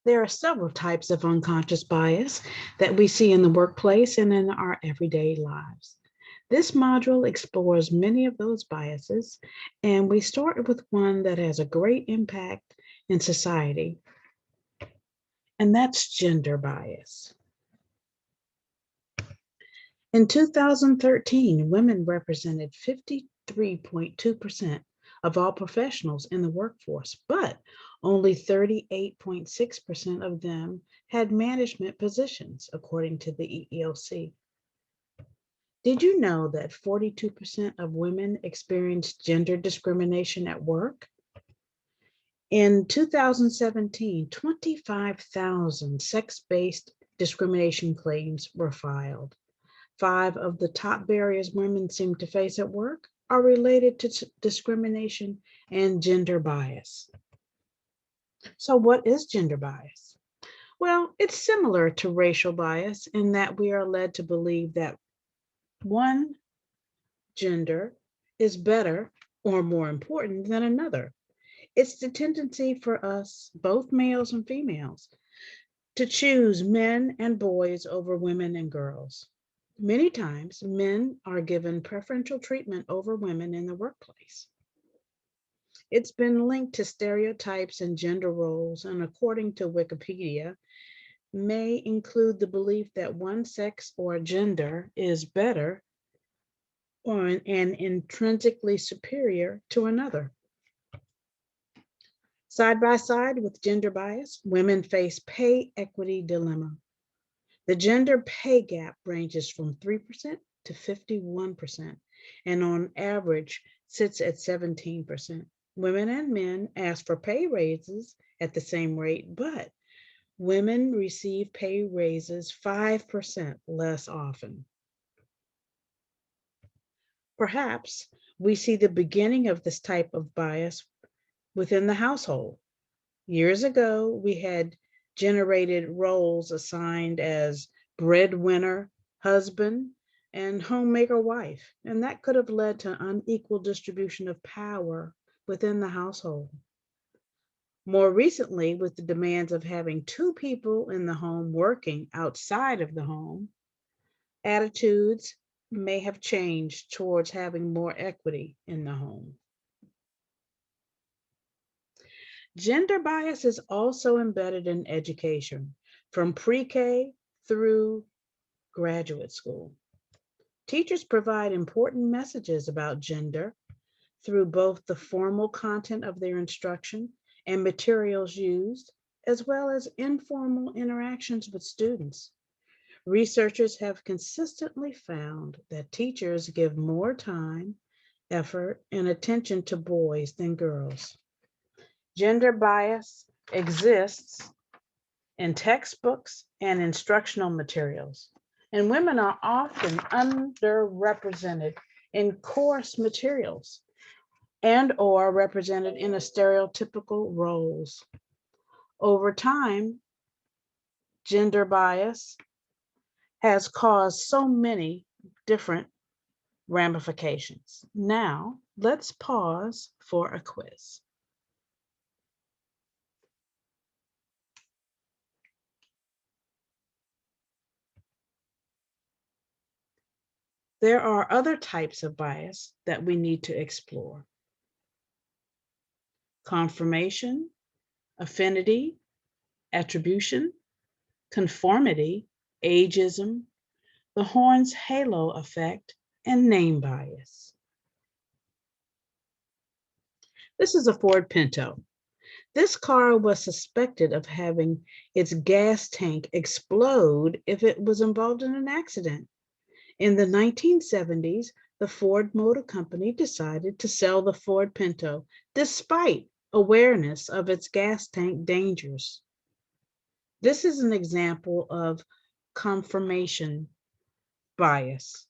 There are several types of unconscious bias that we see in the workplace and in our everyday lives. This module explores many of those biases, and we start with one that has a great impact in society, and that's gender bias. In 2013, women represented 53.2% of all professionals in the workforce, but only 38.6% of them had management positions, according to the EEOC. Did you know that 42% of women experience gender discrimination at work? In 2017, 25,000 sex-based discrimination claims were filed. 5 of the top barriers women seem to face at work are related to discrimination and gender bias. So, what is gender bias? Well, it's similar to racial bias in that we are led to believe that one gender is better or more important than another. It's the tendency for us, both males and females, to choose men and boys over women and girls. Many times, men are given preferential treatment over women in the workplace. It's been linked to stereotypes and gender roles, and according to Wikipedia, may include the belief that one sex or gender is better or and intrinsically superior to another. Side by side with gender bias, women face pay equity dilemma. The gender pay gap ranges from 3% to 51%, and on average sits at 17%. Women and men ask for pay raises at the same rate, but women receive pay raises 5% less often. Perhaps we see the beginning of this type of bias within the household. Years ago, we had generated roles assigned as breadwinner, husband, and homemaker wife, and that could have led to unequal distribution of power within the household. More recently, with the demands of having two people in the home working outside of the home, attitudes may have changed towards having more equity in the home. Gender bias is also embedded in education from pre-K through graduate school. Teachers provide important messages about gender through both the formal content of their instruction and materials used, as well as informal interactions with students. Researchers have consistently found that teachers give more time, effort, and attention to boys than girls. Gender bias exists in textbooks and instructional materials, and women are often underrepresented in course materials and or represented in a stereotypical roles. Over time, gender bias has caused so many different ramifications. Now, let's pause for a quiz. There are other types of bias that we need to explore. Confirmation, affinity, attribution, conformity, ageism, the Horn's halo effect, and name bias. This is a Ford Pinto. This car was suspected of having its gas tank explode if it was involved in an accident. In the 1970s, the Ford Motor Company decided to sell the Ford Pinto despite awareness of its gas tank dangers. This is an example of confirmation bias.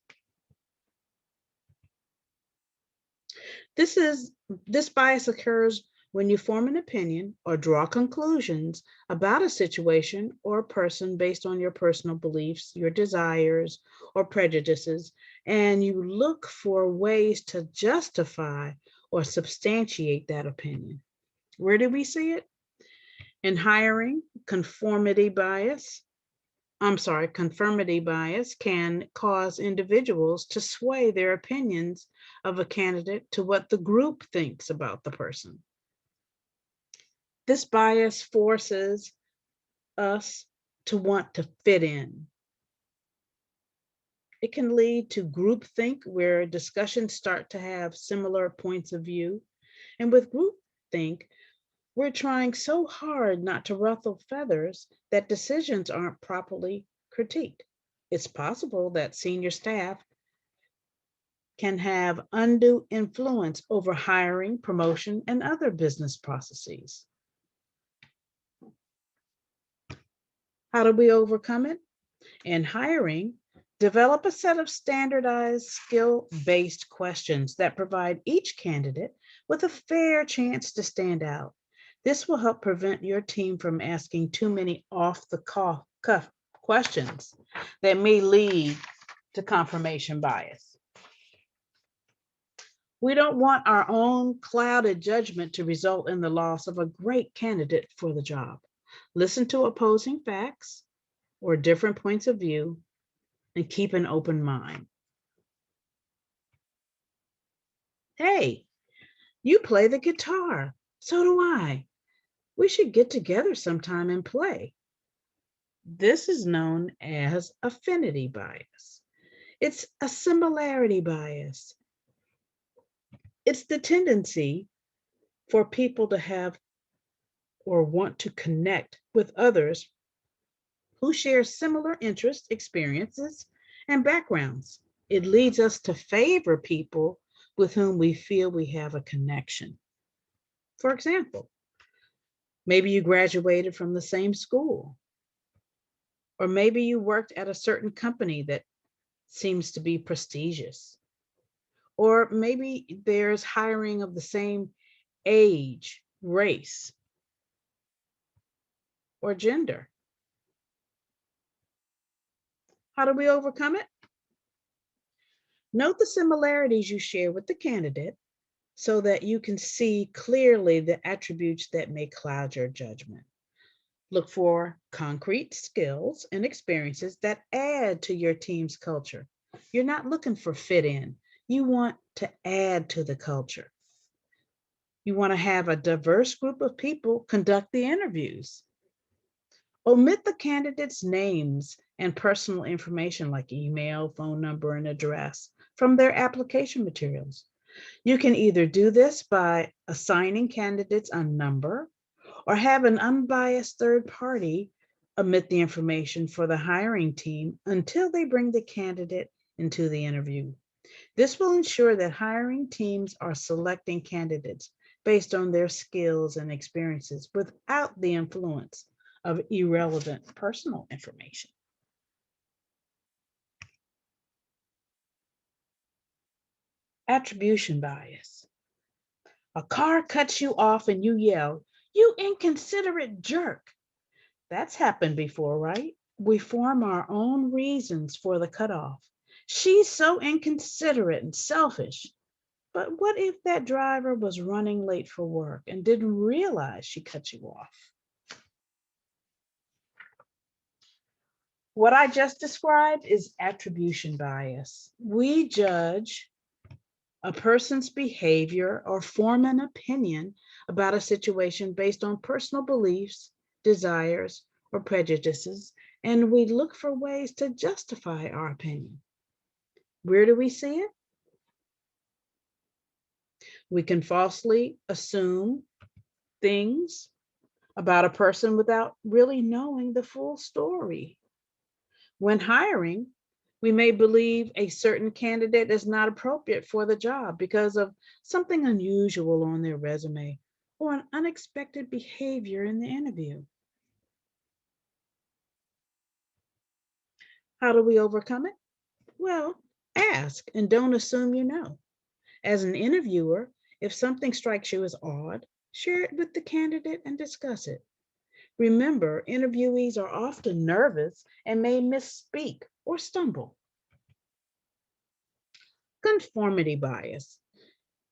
This bias occurs when you form an opinion or draw conclusions about a situation or a person based on your personal beliefs, your desires, or prejudices, and you look for ways to justify or substantiate that opinion. Where do we see it? In hiring, Conformity bias, conformity bias can cause individuals to sway their opinions of a candidate to what the group thinks about the person. This bias forces us to want to fit in. It can lead to groupthink, where discussions start to have similar points of view. And with groupthink, we're trying so hard not to ruffle feathers that decisions aren't properly critiqued. It's possible that senior staff can have undue influence over hiring, promotion, and other business processes. How do we overcome it? In hiring, develop a set of standardized skill-based questions that provide each candidate with a fair chance to stand out. This will help prevent your team from asking too many off-the-cuff questions that may lead to confirmation bias. We don't want our own clouded judgment to result in the loss of a great candidate for the job. Listen to opposing facts or different points of view and keep an open mind. Hey, you play the guitar. So do I. We should get together sometime and play. This is known as affinity bias. It's a similarity bias. It's the tendency for people to have or want to connect with others who share similar interests, experiences, and backgrounds. It leads us to favor people with whom we feel we have a connection. For example, maybe you graduated from the same school, or maybe you worked at a certain company that seems to be prestigious, or maybe there's hiring of the same age, race, or gender. How do we overcome it? Note the similarities you share with the candidate so that you can see clearly the attributes that may cloud your judgment. Look for concrete skills and experiences that add to your team's culture. You're not looking for fit in, you want to add to the culture. You want to have a diverse group of people conduct the interviews. Omit the candidates' names and personal information like email, phone number, and address from their application materials. You can either do this by assigning candidates a number or have an unbiased third party omit the information for the hiring team until they bring the candidate into the interview. This will ensure that hiring teams are selecting candidates based on their skills and experiences without the influence of irrelevant personal information. Attribution bias. A car cuts you off and you yell, "You inconsiderate jerk." That's happened before, right? We form our own reasons for the cutoff. She's so inconsiderate and selfish. But what if that driver was running late for work and didn't realize she cut you off? What I just described is attribution bias. We judge a person's behavior or form an opinion about a situation based on personal beliefs, desires, or prejudices, and we look for ways to justify our opinion. Where do we see it? We can falsely assume things about a person without really knowing the full story. When hiring, we may believe a certain candidate is not appropriate for the job because of something unusual on their resume or an unexpected behavior in the interview. How do we overcome it? Well, ask and don't assume you know. As an interviewer, if something strikes you as odd, share it with the candidate and discuss it. Remember, interviewees are often nervous and may misspeak or stumble. Conformity bias.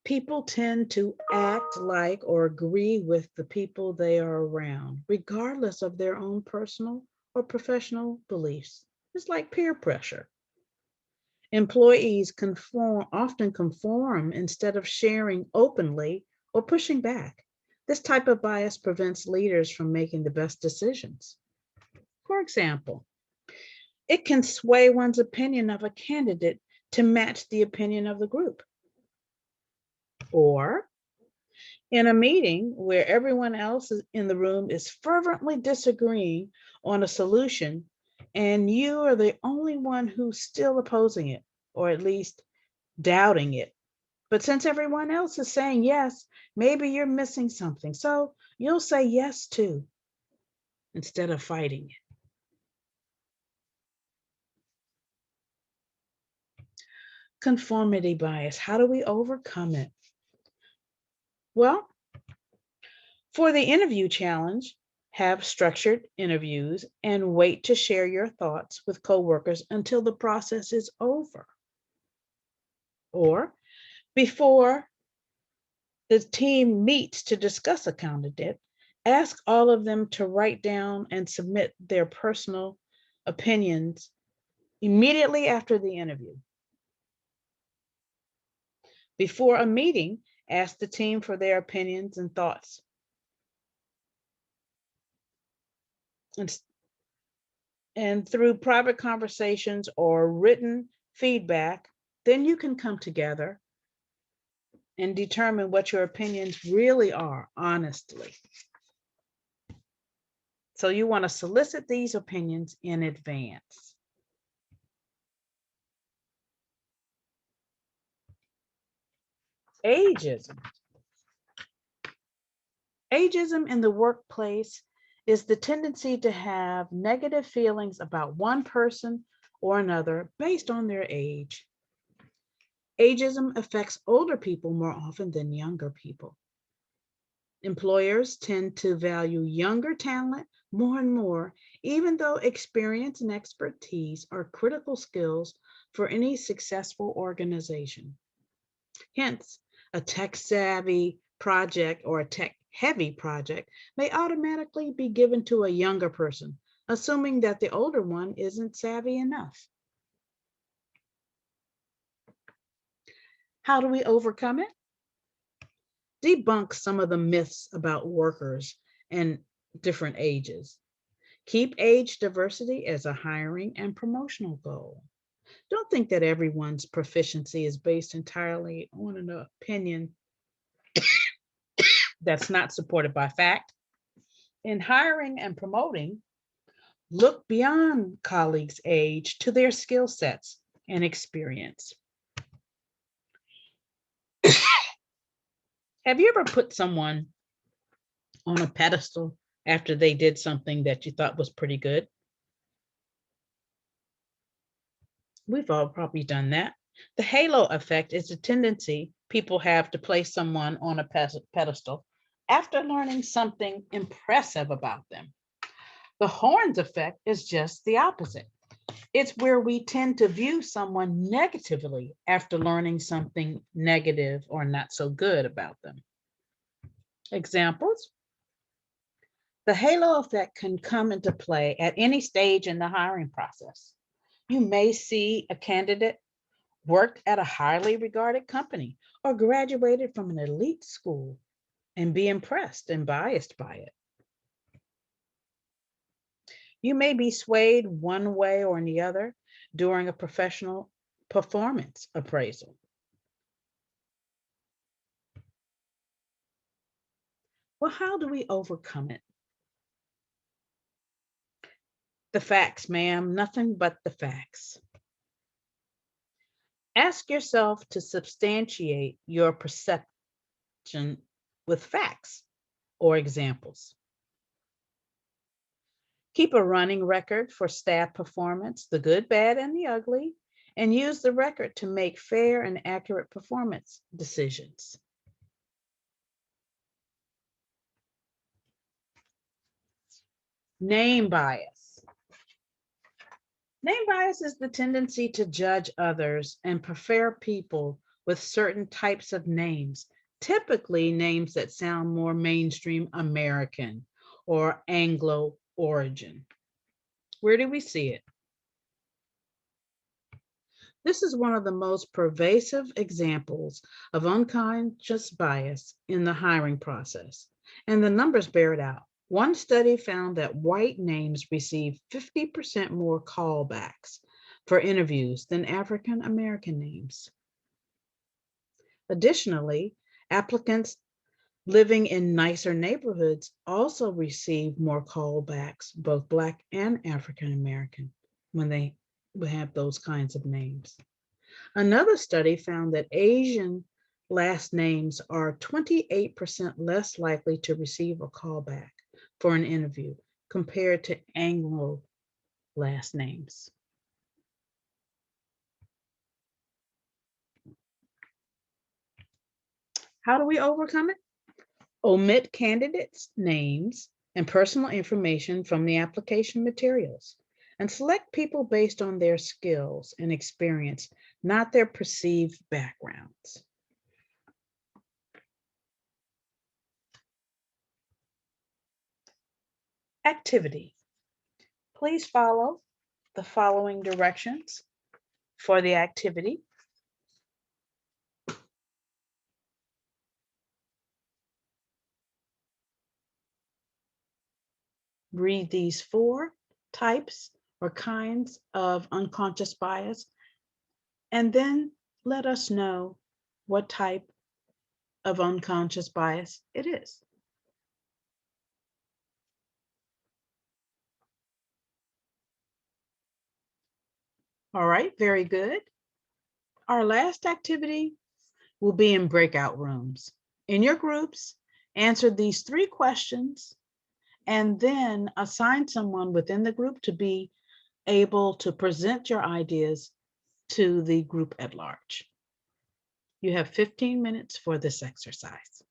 People tend to act like or agree with the people they are around, regardless of their own personal or professional beliefs. It's like peer pressure. Employees often conform instead of sharing openly or pushing back. This type of bias prevents leaders from making the best decisions. For example, it can sway one's opinion of a candidate to match the opinion of the group. Or in a meeting where everyone else in the room is fervently disagreeing on a solution, and you are the only one who's still opposing it, or at least doubting it. But since everyone else is saying yes, maybe you're missing something. So you'll say yes too, instead of fighting it. Conformity bias. How do we overcome it? Well, for the interview challenge, have structured interviews and wait to share your thoughts with coworkers until the process is over. Or before the team meets to discuss a candidate, ask all of them to write down and submit their personal opinions immediately after the interview. Before a meeting, ask the team for their opinions and thoughts. And, and through private conversations or written feedback, then you can come together and determine what your opinions really are honestly. So you want to solicit these opinions in advance. Ageism. Ageism in the workplace is the tendency to have negative feelings about one person or another based on their age. Ageism affects older people more often than younger people. Employers tend to value younger talent more and more, even though experience and expertise are critical skills for any successful organization. Hence, a tech savvy project or a tech heavy project may automatically be given to a younger person, assuming that the older one isn't savvy enough. How do we overcome it? Debunk some of the myths about workers and different ages. Keep age diversity as a hiring and promotional goal. Don't think that everyone's proficiency is based entirely on an opinion that's not supported by fact. In hiring and promoting, look beyond colleagues' age to their skill sets and experience. Have you ever put someone on a pedestal after they did something that you thought was pretty good? We've all probably done that. The halo effect is a tendency people have to place someone on a pedestal after learning something impressive about them. The horns effect is just the opposite. It's where we tend to view someone negatively after learning something negative or not so good about them. Examples: the halo effect can come into play at any stage in the hiring process. You may see a candidate worked at a highly regarded company or graduated from an elite school and be impressed and biased by it. You may be swayed one way or the other during a professional performance appraisal. Well, how do we overcome it? The facts, ma'am, nothing but the facts. Ask yourself to substantiate your perception with facts or examples. Keep a running record for staff performance, the good, bad, and the ugly, and use the record to make fair and accurate performance decisions. Name bias. Name bias is the tendency to judge others and prefer people with certain types of names, typically names that sound more mainstream American or Anglo origin. Where do we see it? This is one of the most pervasive examples of unconscious bias in the hiring process, and the numbers bear it out. One study found that white names receive 50% more callbacks for interviews than African American names. Additionally, applicants living in nicer neighborhoods also receive more callbacks, both Black and African American, when they have those kinds of names. Another study found that Asian last names are 28% less likely to receive a callback for an interview compared to Anglo last names. How do we overcome it? Omit candidates' names and personal information from the application materials and select people based on their skills and experience, not their perceived backgrounds. Activity. Please follow the following directions for the activity. Read these 4 types or kinds of unconscious bias, and then let us know what type of unconscious bias it is. All right, very good. Our last activity will be in breakout rooms. In your groups, answer these 3 questions and then assign someone within the group to be able to present your ideas to the group at large. You have 15 minutes for this exercise.